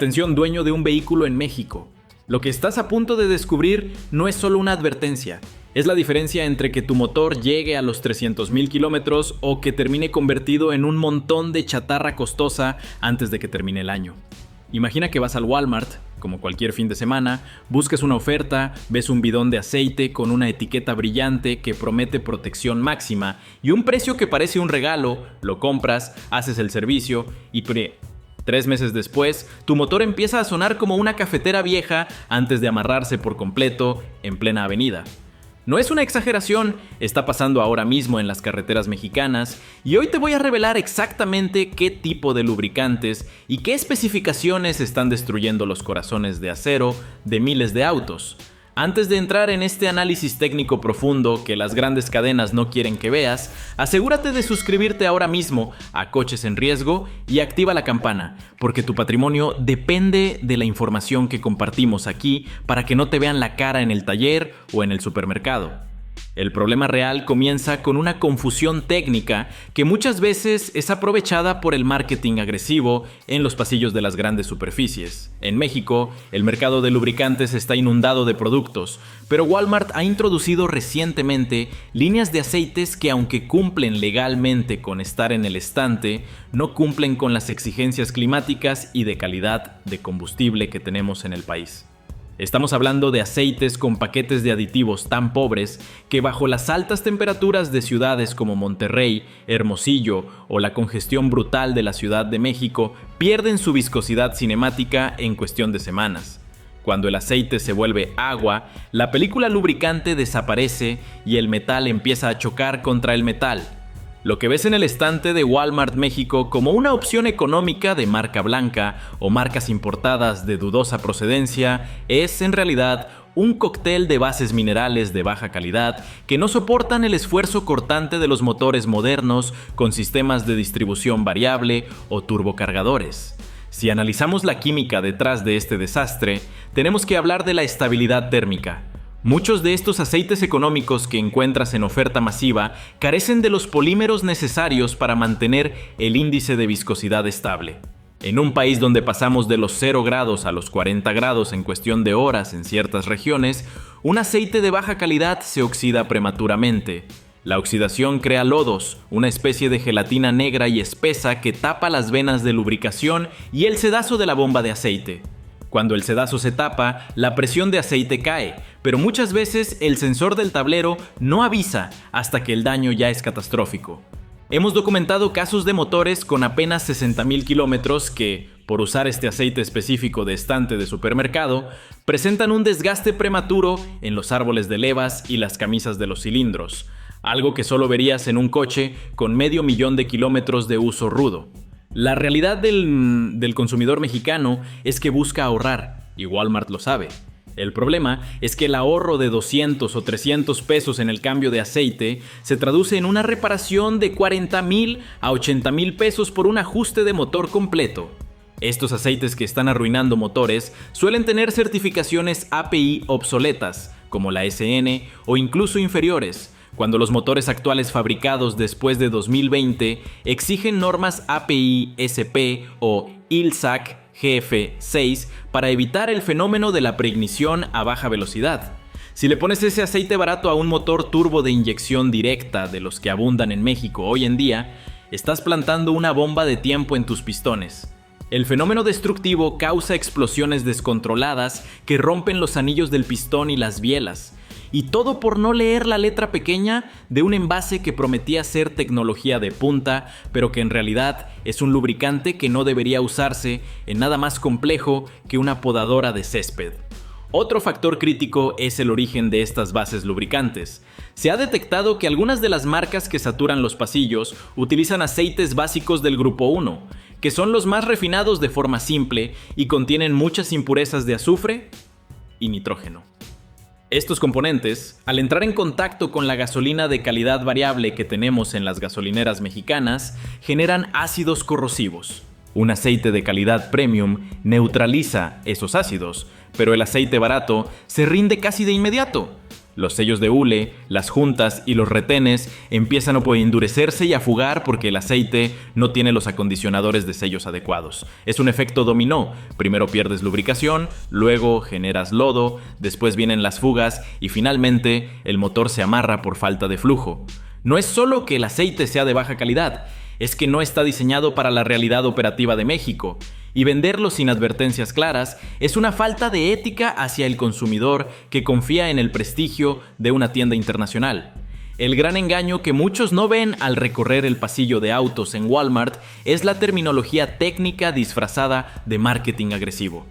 Atención, dueño de un vehículo en México. Lo que estás a punto de descubrir no es solo una advertencia, es la diferencia entre que tu motor llegue a los 300,000 kilómetros o que termine convertido en un montón de chatarra costosa antes de que termine el año. Imagina que vas al Walmart, como cualquier fin de semana, buscas una oferta, ves un bidón de aceite con una etiqueta brillante que promete protección máxima y un precio que parece un regalo, lo compras, haces el servicio y 3 meses después, tu motor empieza a sonar como una cafetera vieja antes de amarrarse por completo en plena avenida. No es una exageración, está pasando ahora mismo en las carreteras mexicanas y hoy te voy a revelar exactamente qué tipo de lubricantes y qué especificaciones están destruyendo los corazones de acero de miles de autos. Antes de entrar en este análisis técnico profundo que las grandes cadenas no quieren que veas, asegúrate de suscribirte ahora mismo a Coches en Riesgo y activa la campana, porque tu patrimonio depende de la información que compartimos aquí para que no te vean la cara en el taller o en el supermercado. El problema real comienza con una confusión técnica que muchas veces es aprovechada por el marketing agresivo en los pasillos de las grandes superficies. En México, el mercado de lubricantes está inundado de productos, pero Walmart ha introducido recientemente líneas de aceites que, aunque cumplen legalmente con estar en el estante, no cumplen con las exigencias climáticas y de calidad de combustible que tenemos en el país. Estamos hablando de aceites con paquetes de aditivos tan pobres que bajo las altas temperaturas de ciudades como Monterrey, Hermosillo o la congestión brutal de la Ciudad de México pierden su viscosidad cinemática en cuestión de semanas. Cuando el aceite se vuelve agua, la película lubricante desaparece y el metal empieza a chocar contra el metal. Lo que ves en el estante de Walmart México como una opción económica de marca blanca o marcas importadas de dudosa procedencia es en realidad un cóctel de bases minerales de baja calidad que no soportan el esfuerzo cortante de los motores modernos con sistemas de distribución variable o turbocargadores. Si analizamos la química detrás de este desastre, tenemos que hablar de la estabilidad térmica. Muchos de estos aceites económicos que encuentras en oferta masiva carecen de los polímeros necesarios para mantener el índice de viscosidad estable. En un país donde pasamos de los 0 grados a los 40 grados en cuestión de horas en ciertas regiones, un aceite de baja calidad se oxida prematuramente. La oxidación crea lodos, una especie de gelatina negra y espesa que tapa las venas de lubricación y el sedazo de la bomba de aceite. Cuando el sedazo se tapa, la presión de aceite cae, pero muchas veces el sensor del tablero no avisa hasta que el daño ya es catastrófico. Hemos documentado casos de motores con apenas 60,000 kilómetros que, por usar este aceite específico de estante de supermercado, presentan un desgaste prematuro en los árboles de levas y las camisas de los cilindros, algo que solo verías en un coche con 500,000 de kilómetros de uso rudo. La realidad del consumidor mexicano es que busca ahorrar, y Walmart lo sabe. El problema es que el ahorro de 200 o 300 pesos en el cambio de aceite se traduce en una reparación de 40,000 a 80,000 pesos por un ajuste de motor completo. Estos aceites que están arruinando motores suelen tener certificaciones API obsoletas, como la SN o incluso inferiores, cuando los motores actuales fabricados después de 2020 exigen normas API SP o ILSAC GF6 para evitar el fenómeno de la preignición a baja velocidad. Si le pones ese aceite barato a un motor turbo de inyección directa de los que abundan en México hoy en día, estás plantando una bomba de tiempo en tus pistones. El fenómeno destructivo causa explosiones descontroladas que rompen los anillos del pistón y las bielas. Y todo por no leer la letra pequeña de un envase que prometía ser tecnología de punta, pero que en realidad es un lubricante que no debería usarse en nada más complejo que una podadora de césped. Otro factor crítico es el origen de estas bases lubricantes. Se ha detectado que algunas de las marcas que saturan los pasillos utilizan aceites básicos del grupo 1, que son los más refinados de forma simple y contienen muchas impurezas de azufre y nitrógeno. Estos componentes, al entrar en contacto con la gasolina de calidad variable que tenemos en las gasolineras mexicanas, generan ácidos corrosivos. Un aceite de calidad premium neutraliza esos ácidos, pero el aceite barato se rinde casi de inmediato. Los sellos de hule, las juntas y los retenes empiezan a endurecerse y a fugar porque el aceite no tiene los acondicionadores de sellos adecuados. Es un efecto dominó. Primero pierdes lubricación, luego generas lodo, después vienen las fugas y finalmente el motor se amarra por falta de flujo. No es solo que el aceite sea de baja calidad, es que no está diseñado para la realidad operativa de México. Y venderlo sin advertencias claras es una falta de ética hacia el consumidor que confía en el prestigio de una tienda internacional. El gran engaño que muchos no ven al recorrer el pasillo de autos en Walmart es la terminología técnica disfrazada de marketing agresivo.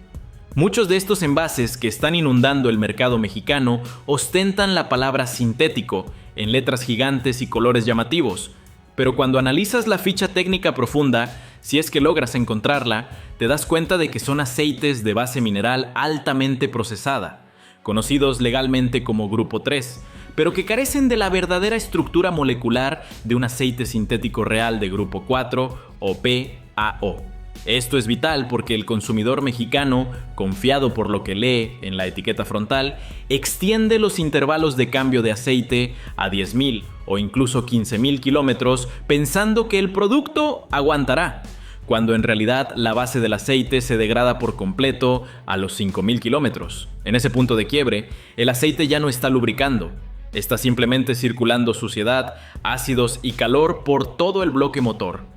Muchos de estos envases que están inundando el mercado mexicano ostentan la palabra sintético en letras gigantes y colores llamativos, pero cuando analizas la ficha técnica profunda, si es que logras encontrarla, te das cuenta de que son aceites de base mineral altamente procesada, conocidos legalmente como Grupo 3, pero que carecen de la verdadera estructura molecular de un aceite sintético real de Grupo 4 o PAO. Esto es vital porque el consumidor mexicano, confiado por lo que lee en la etiqueta frontal, extiende los intervalos de cambio de aceite a 10,000 o incluso 15,000 kilómetros pensando que el producto aguantará, cuando en realidad la base del aceite se degrada por completo a los 5,000 kilómetros. En ese punto de quiebre, el aceite ya no está lubricando, está simplemente circulando suciedad, ácidos y calor por todo el bloque motor.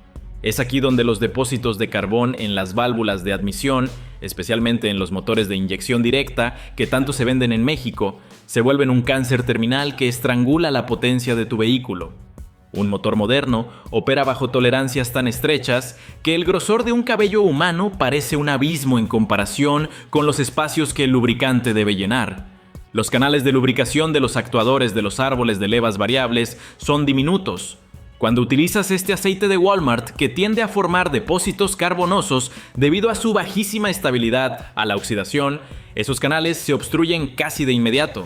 Es aquí donde los depósitos de carbón en las válvulas de admisión, especialmente en los motores de inyección directa que tanto se venden en México, se vuelven un cáncer terminal que estrangula la potencia de tu vehículo. Un motor moderno opera bajo tolerancias tan estrechas que el grosor de un cabello humano parece un abismo en comparación con los espacios que el lubricante debe llenar. Los canales de lubricación de los actuadores de los árboles de levas variables son diminutos. Cuando utilizas este aceite de Walmart que tiende a formar depósitos carbonosos debido a su bajísima estabilidad a la oxidación, esos canales se obstruyen casi de inmediato.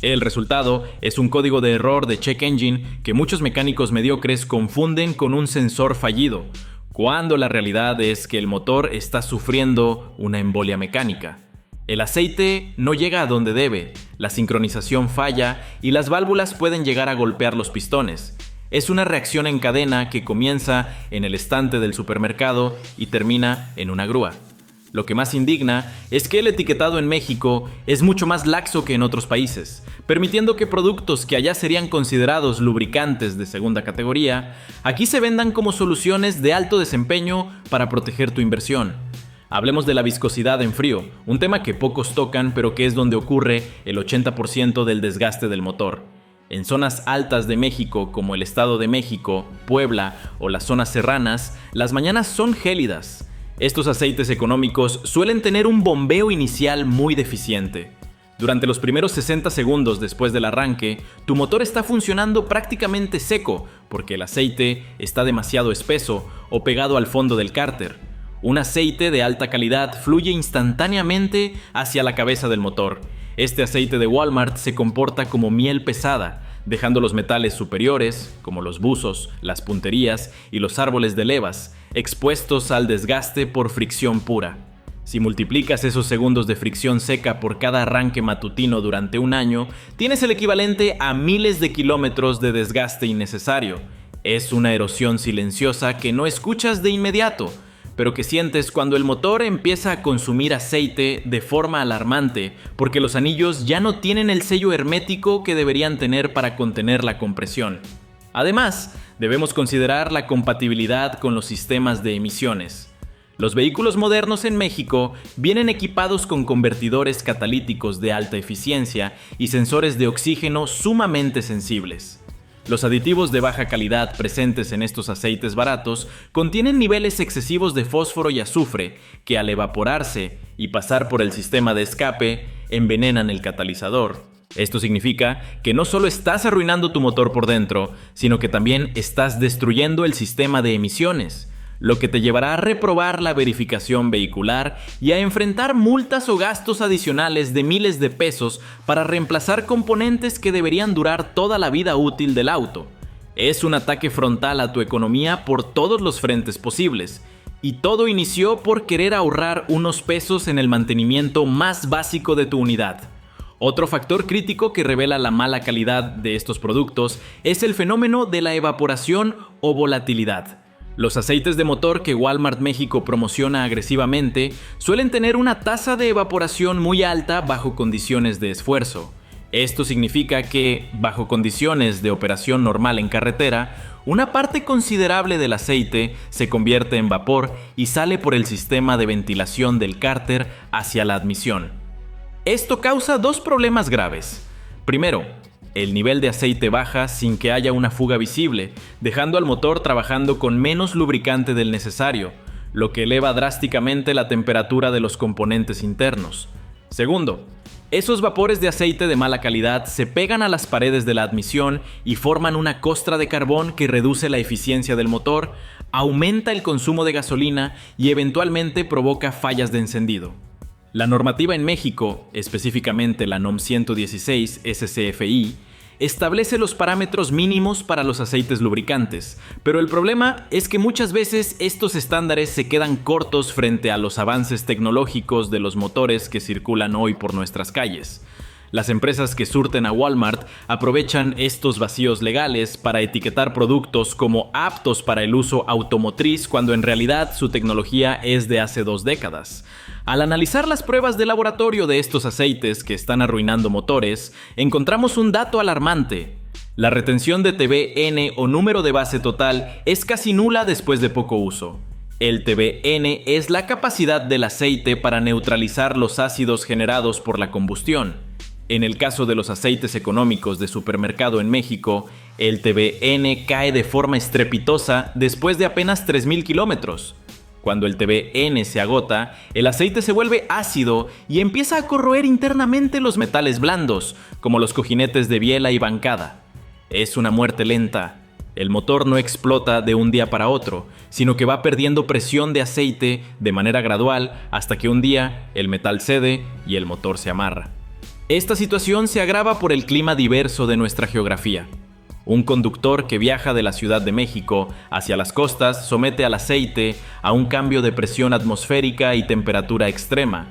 El resultado es un código de error de check engine que muchos mecánicos mediocres confunden con un sensor fallido, cuando la realidad es que el motor está sufriendo una embolia mecánica. El aceite no llega a donde debe, la sincronización falla y las válvulas pueden llegar a golpear los pistones. Es una reacción en cadena que comienza en el estante del supermercado y termina en una grúa. Lo que más indigna es que el etiquetado en México es mucho más laxo que en otros países, permitiendo que productos que allá serían considerados lubricantes de segunda categoría, aquí se vendan como soluciones de alto desempeño para proteger tu inversión. Hablemos de la viscosidad en frío, un tema que pocos tocan pero que es donde ocurre el 80% del desgaste del motor. En zonas altas de México como el Estado de México, Puebla o las zonas serranas, las mañanas son gélidas. Estos aceites económicos suelen tener un bombeo inicial muy deficiente. Durante los primeros 60 segundos después del arranque, tu motor está funcionando prácticamente seco porque el aceite está demasiado espeso o pegado al fondo del cárter. Un aceite de alta calidad fluye instantáneamente hacia la cabeza del motor. Este aceite de Walmart se comporta como miel pesada, dejando los metales superiores, como los buzos, las punterías y los árboles de levas, expuestos al desgaste por fricción pura. Si multiplicas esos segundos de fricción seca por cada arranque matutino durante un año, tienes el equivalente a miles de kilómetros de desgaste innecesario. Es una erosión silenciosa que no escuchas de inmediato, pero que sientes cuando el motor empieza a consumir aceite de forma alarmante, porque los anillos ya no tienen el sello hermético que deberían tener para contener la compresión. Además, debemos considerar la compatibilidad con los sistemas de emisiones. Los vehículos modernos en México vienen equipados con convertidores catalíticos de alta eficiencia y sensores de oxígeno sumamente sensibles. Los aditivos de baja calidad presentes en estos aceites baratos contienen niveles excesivos de fósforo y azufre que al evaporarse y pasar por el sistema de escape envenenan el catalizador. Esto significa que no solo estás arruinando tu motor por dentro, sino que también estás destruyendo el sistema de emisiones, lo que te llevará a reprobar la verificación vehicular y a enfrentar multas o gastos adicionales de miles de pesos para reemplazar componentes que deberían durar toda la vida útil del auto. Es un ataque frontal a tu economía por todos los frentes posibles, y todo inició por querer ahorrar unos pesos en el mantenimiento más básico de tu unidad. Otro factor crítico que revela la mala calidad de estos productos es el fenómeno de la evaporación o volatilidad. Los aceites de motor que Walmart México promociona agresivamente suelen tener una tasa de evaporación muy alta bajo condiciones de esfuerzo. Esto significa que, bajo condiciones de operación normal en carretera, una parte considerable del aceite se convierte en vapor y sale por el sistema de ventilación del cárter hacia la admisión. Esto causa dos problemas graves. Primero, el nivel de aceite baja sin que haya una fuga visible, dejando al motor trabajando con menos lubricante del necesario, lo que eleva drásticamente la temperatura de los componentes internos. Segundo, esos vapores de aceite de mala calidad se pegan a las paredes de la admisión y forman una costra de carbón que reduce la eficiencia del motor, aumenta el consumo de gasolina y eventualmente provoca fallas de encendido. La normativa en México, específicamente la NOM 116 SCFI, establece los parámetros mínimos para los aceites lubricantes, pero el problema es que muchas veces estos estándares se quedan cortos frente a los avances tecnológicos de los motores que circulan hoy por nuestras calles. Las empresas que surten a Walmart aprovechan estos vacíos legales para etiquetar productos como aptos para el uso automotriz cuando en realidad su tecnología es de hace 2 décadas. Al analizar las pruebas de laboratorio de estos aceites que están arruinando motores, encontramos un dato alarmante. La retención de TBN o número de base total es casi nula después de poco uso. El TBN es la capacidad del aceite para neutralizar los ácidos generados por la combustión. En el caso de los aceites económicos de supermercado en México, el TBN cae de forma estrepitosa después de apenas 3,000 kilómetros. Cuando el TBN se agota, el aceite se vuelve ácido y empieza a corroer internamente los metales blandos, como los cojinetes de biela y bancada. Es una muerte lenta. El motor no explota de un día para otro, sino que va perdiendo presión de aceite de manera gradual hasta que un día el metal cede y el motor se amarra. Esta situación se agrava por el clima diverso de nuestra geografía. Un conductor que viaja de la Ciudad de México hacia las costas somete al aceite a un cambio de presión atmosférica y temperatura extrema.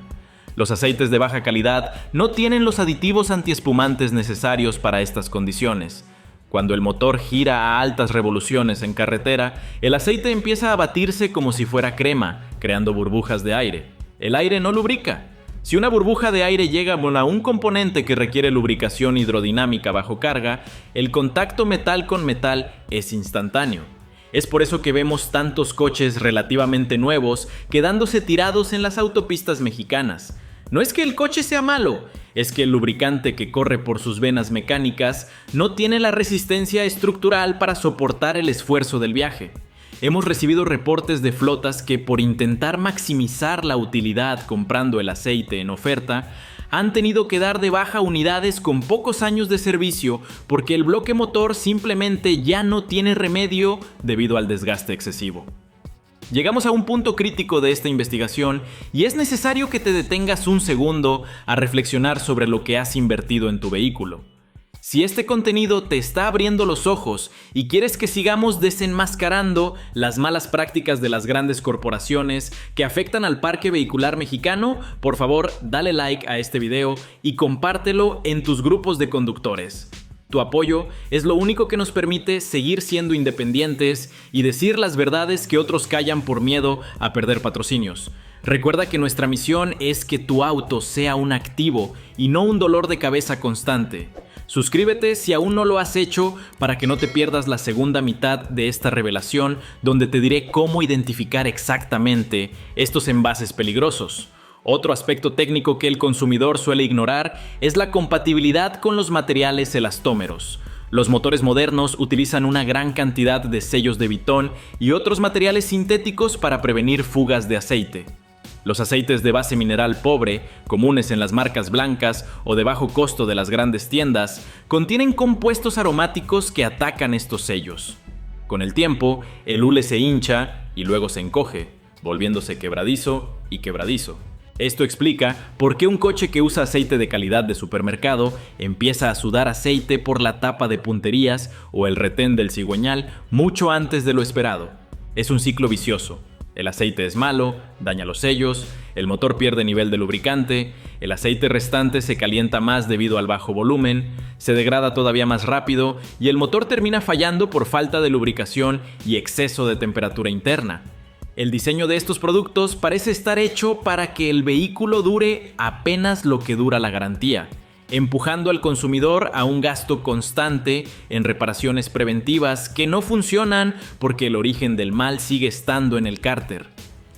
Los aceites de baja calidad no tienen los aditivos antiespumantes necesarios para estas condiciones. Cuando el motor gira a altas revoluciones en carretera, el aceite empieza a batirse como si fuera crema, creando burbujas de aire. El aire no lubrica. Si una burbuja de aire llega a un componente que requiere lubricación hidrodinámica bajo carga, el contacto metal con metal es instantáneo. Es por eso que vemos tantos coches relativamente nuevos quedándose tirados en las autopistas mexicanas. No es que el coche sea malo, es que el lubricante que corre por sus venas mecánicas no tiene la resistencia estructural para soportar el esfuerzo del viaje. Hemos recibido reportes de flotas que, por intentar maximizar la utilidad comprando el aceite en oferta, han tenido que dar de baja unidades con pocos años de servicio porque el bloque motor simplemente ya no tiene remedio debido al desgaste excesivo. Llegamos a un punto crítico de esta investigación y es necesario que te detengas un segundo a reflexionar sobre lo que has invertido en tu vehículo. Si este contenido te está abriendo los ojos y quieres que sigamos desenmascarando las malas prácticas de las grandes corporaciones que afectan al parque vehicular mexicano, por favor, dale like a este video y compártelo en tus grupos de conductores. Tu apoyo es lo único que nos permite seguir siendo independientes y decir las verdades que otros callan por miedo a perder patrocinios. Recuerda que nuestra misión es que tu auto sea un activo y no un dolor de cabeza constante. Suscríbete si aún no lo has hecho para que no te pierdas la segunda mitad de esta revelación donde te diré cómo identificar exactamente estos envases peligrosos. Otro aspecto técnico que el consumidor suele ignorar es la compatibilidad con los materiales elastómeros. Los motores modernos utilizan una gran cantidad de sellos de Vitón y otros materiales sintéticos para prevenir fugas de aceite. Los aceites de base mineral pobre, comunes en las marcas blancas o de bajo costo de las grandes tiendas, contienen compuestos aromáticos que atacan estos sellos. Con el tiempo, el hule se hincha y luego se encoge, volviéndose quebradizo y quebradizo. Esto explica por qué un coche que usa aceite de calidad de supermercado empieza a sudar aceite por la tapa de punterías o el retén del cigüeñal mucho antes de lo esperado. Es un ciclo vicioso. El aceite es malo, daña los sellos, el motor pierde nivel de lubricante, El aceite restante se calienta más debido al bajo volumen, se degrada todavía más rápido y el motor termina fallando por falta de lubricación y exceso de temperatura interna. El diseño de estos productos parece estar hecho para que el vehículo dure apenas lo que dura la garantía, empujando al consumidor a un gasto constante en reparaciones preventivas que no funcionan porque el origen del mal sigue estando en el cárter.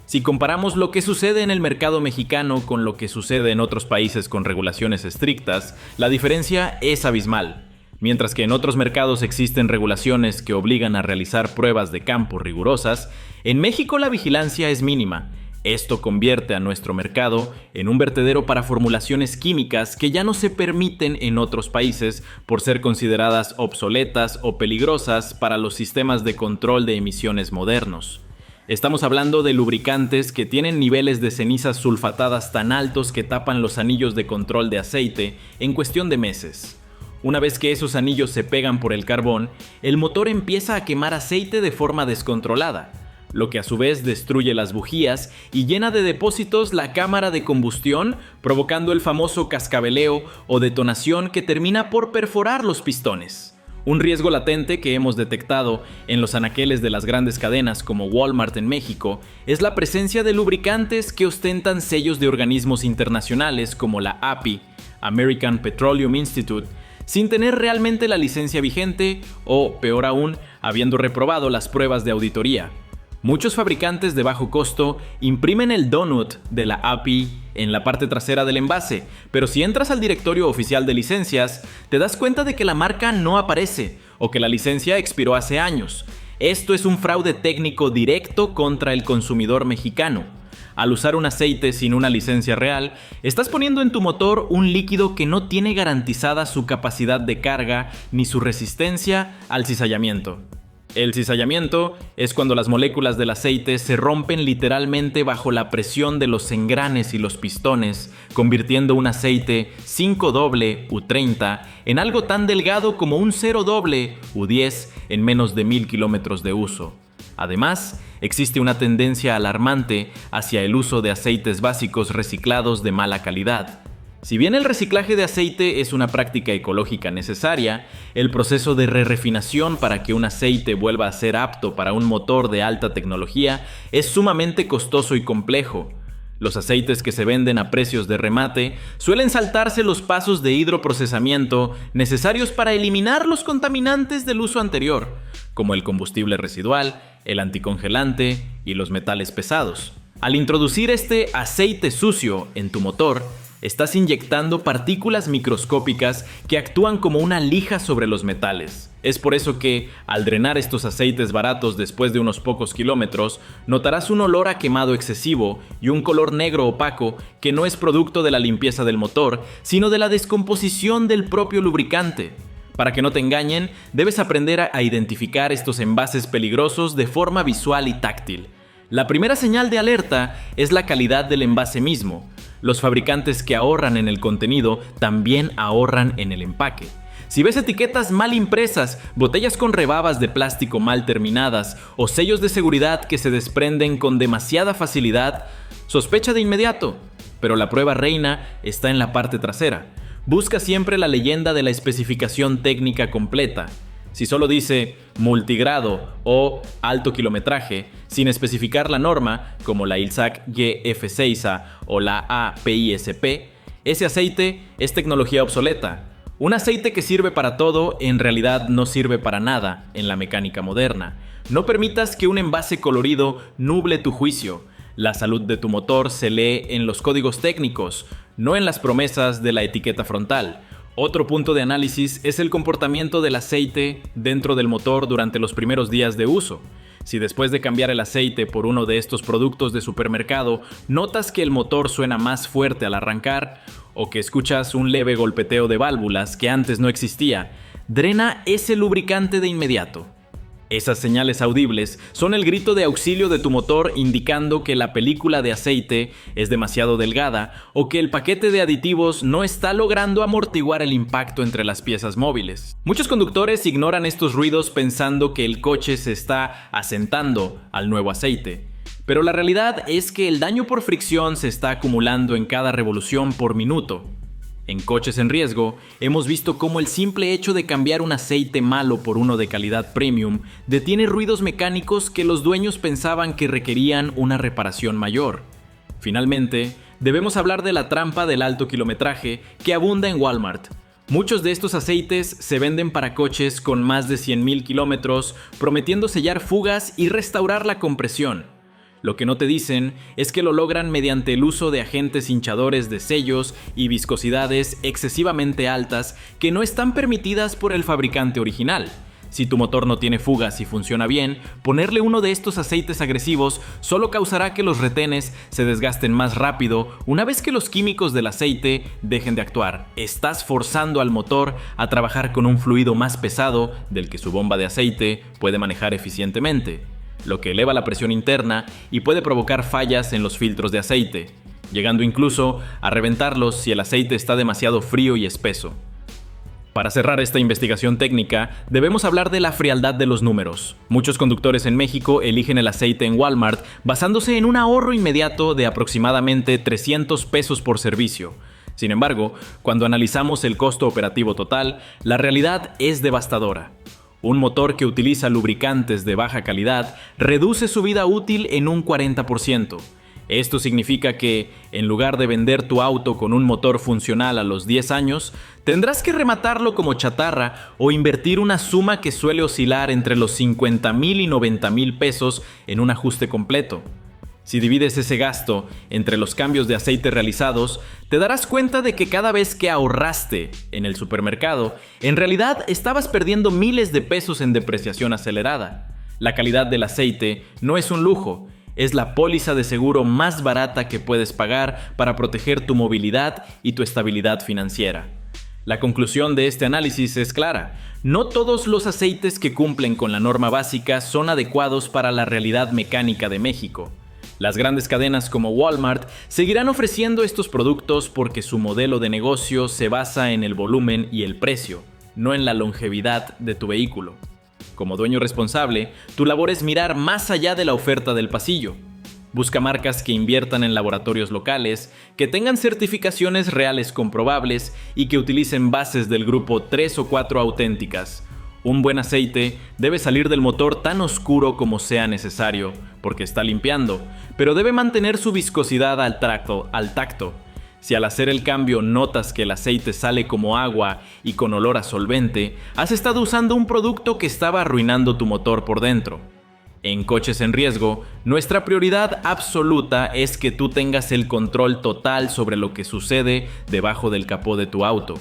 Si comparamos lo que sucede en el mercado mexicano con lo que sucede en otros países con regulaciones estrictas, la diferencia es abismal. Mientras que en otros mercados existen regulaciones que obligan a realizar pruebas de campo rigurosas, en México la vigilancia es mínima. Esto convierte a nuestro mercado en un vertedero para formulaciones químicas que ya no se permiten en otros países por ser consideradas obsoletas o peligrosas para los sistemas de control de emisiones modernos. Estamos hablando de lubricantes que tienen niveles de cenizas sulfatadas tan altos que tapan los anillos de control de aceite en cuestión de meses. Una vez que esos anillos se pegan por el carbón, el motor empieza a quemar aceite de forma descontrolada, lo que a su vez destruye las bujías y llena de depósitos la cámara de combustión, provocando el famoso cascabeleo o detonación que termina por perforar los pistones. Un riesgo latente que hemos detectado en los anaqueles de las grandes cadenas como Walmart en México es la presencia de lubricantes que ostentan sellos de organismos internacionales como la API, American Petroleum Institute, sin tener realmente la licencia vigente o, peor aún, habiendo reprobado las pruebas de auditoría. Muchos fabricantes de bajo costo imprimen el donut de la API en la parte trasera del envase, pero si entras al directorio oficial de licencias, te das cuenta de que la marca no aparece o que la licencia expiró hace años. Esto es un fraude técnico directo contra el consumidor mexicano. Al usar un aceite sin una licencia real, estás poniendo en tu motor un líquido que no tiene garantizada su capacidad de carga ni su resistencia al cizallamiento. El cizallamiento es cuando las moléculas del aceite se rompen literalmente bajo la presión de los engranes y los pistones, convirtiendo un aceite 5 U30 en algo tan delgado como un 0 U10 en menos de 1000 kilómetros de uso. Además, existe una tendencia alarmante hacia el uso de aceites básicos reciclados de mala calidad. Si bien el reciclaje de aceite es una práctica ecológica necesaria, el proceso de refinación para que un aceite vuelva a ser apto para un motor de alta tecnología es sumamente costoso y complejo. Los aceites que se venden a precios de remate suelen saltarse los pasos de hidroprocesamiento necesarios para eliminar los contaminantes del uso anterior, como el combustible residual, el anticongelante y los metales pesados. Al introducir este aceite sucio en tu motor, estás inyectando partículas microscópicas que actúan como una lija sobre los metales. Es por eso que, al drenar estos aceites baratos después de unos pocos kilómetros, notarás un olor a quemado excesivo y un color negro opaco que no es producto de la limpieza del motor, sino de la descomposición del propio lubricante. Para que no te engañen, debes aprender a identificar estos envases peligrosos de forma visual y táctil. La primera señal de alerta es la calidad del envase mismo. Los fabricantes que ahorran en el contenido también ahorran en el empaque. Si ves etiquetas mal impresas, botellas con rebabas de plástico mal terminadas o sellos de seguridad que se desprenden con demasiada facilidad, sospecha de inmediato. Pero la prueba reina está en la parte trasera. Busca siempre la leyenda de la especificación técnica completa. Si solo dice multigrado o alto kilometraje, sin especificar la norma, como la ILSAC GF6A o la APISP, ese aceite es tecnología obsoleta. Un aceite que sirve para todo en realidad no sirve para nada en la mecánica moderna. No permitas que un envase colorido nuble tu juicio. La salud de tu motor se lee en los códigos técnicos, no en las promesas de la etiqueta frontal. Otro punto de análisis es el comportamiento del aceite dentro del motor durante los primeros días de uso. Si después de cambiar el aceite por uno de estos productos de supermercado, notas que el motor suena más fuerte al arrancar o que escuchas un leve golpeteo de válvulas que antes no existía, drena ese lubricante de inmediato. Esas señales audibles son el grito de auxilio de tu motor indicando que la película de aceite es demasiado delgada o que el paquete de aditivos no está logrando amortiguar el impacto entre las piezas móviles. Muchos conductores ignoran estos ruidos pensando que el coche se está asentando al nuevo aceite. Pero la realidad es que el daño por fricción se está acumulando en cada revolución por minuto. En Coches en Riesgo, hemos visto cómo el simple hecho de cambiar un aceite malo por uno de calidad premium detiene ruidos mecánicos que los dueños pensaban que requerían una reparación mayor. Finalmente, debemos hablar de la trampa del alto kilometraje que abunda en Walmart. Muchos de estos aceites se venden para coches con más de 100,000 kilómetros, prometiendo sellar fugas y restaurar la compresión. Lo que no te dicen es que lo logran mediante el uso de agentes hinchadores de sellos y viscosidades excesivamente altas que no están permitidas por el fabricante original. Si tu motor no tiene fugas y funciona bien, ponerle uno de estos aceites agresivos solo causará que los retenes se desgasten más rápido una vez que los químicos del aceite dejen de actuar. Estás forzando al motor a trabajar con un fluido más pesado del que su bomba de aceite puede manejar eficientemente, lo que eleva la presión interna y puede provocar fallas en los filtros de aceite, llegando incluso a reventarlos si el aceite está demasiado frío y espeso. Para cerrar esta investigación técnica, debemos hablar de la frialdad de los números. Muchos conductores en México eligen el aceite en Walmart basándose en un ahorro inmediato de aproximadamente 300 pesos por servicio. Sin embargo, cuando analizamos el costo operativo total, la realidad es devastadora. Un motor que utiliza lubricantes de baja calidad reduce su vida útil en un 40%. Esto significa que, en lugar de vender tu auto con un motor funcional a los 10 años, tendrás que rematarlo como chatarra o invertir una suma que suele oscilar entre los 50,000 y 90,000 pesos en un ajuste completo. Si divides ese gasto entre los cambios de aceite realizados, te darás cuenta de que cada vez que ahorraste en el supermercado, en realidad estabas perdiendo miles de pesos en depreciación acelerada. La calidad del aceite no es un lujo, es la póliza de seguro más barata que puedes pagar para proteger tu movilidad y tu estabilidad financiera. La conclusión de este análisis es clara. No todos los aceites que cumplen con la norma básica son adecuados para la realidad mecánica de México. Las grandes cadenas como Walmart seguirán ofreciendo estos productos porque su modelo de negocio se basa en el volumen y el precio, no en la longevidad de tu vehículo. Como dueño responsable, tu labor es mirar más allá de la oferta del pasillo. Busca marcas que inviertan en laboratorios locales, que tengan certificaciones reales comprobables y que utilicen bases del grupo 3 o 4 auténticas. Un buen aceite debe salir del motor tan oscuro como sea necesario, porque está limpiando, pero debe mantener su viscosidad al tacto. Si al hacer el cambio notas que el aceite sale como agua y con olor a solvente, has estado usando un producto que estaba arruinando tu motor por dentro. En Coches en Riesgo, nuestra prioridad absoluta es que tú tengas el control total sobre lo que sucede debajo del capó de tu auto.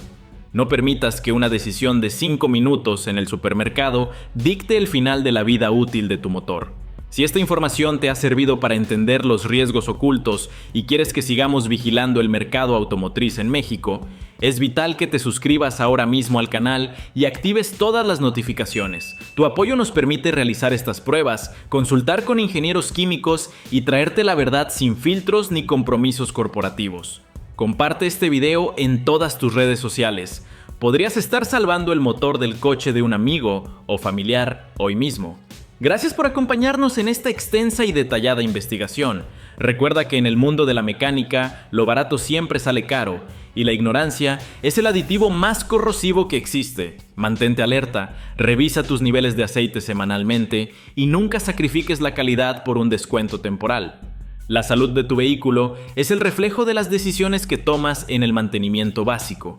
No permitas que una decisión de 5 minutos en el supermercado dicte el final de la vida útil de tu motor. Si esta información te ha servido para entender los riesgos ocultos y quieres que sigamos vigilando el mercado automotriz en México, es vital que te suscribas ahora mismo al canal y actives todas las notificaciones. Tu apoyo nos permite realizar estas pruebas, consultar con ingenieros químicos y traerte la verdad sin filtros ni compromisos corporativos. Comparte este video en todas tus redes sociales. Podrías estar salvando el motor del coche de un amigo o familiar hoy mismo. Gracias por acompañarnos en esta extensa y detallada investigación. Recuerda que en el mundo de la mecánica, lo barato siempre sale caro, y la ignorancia es el aditivo más corrosivo que existe. Mantente alerta, revisa tus niveles de aceite semanalmente y nunca sacrifiques la calidad por un descuento temporal. La salud de tu vehículo es el reflejo de las decisiones que tomas en el mantenimiento básico.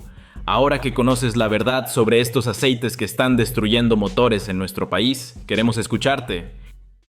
Ahora que conoces la verdad sobre estos aceites que están destruyendo motores en nuestro país, queremos escucharte.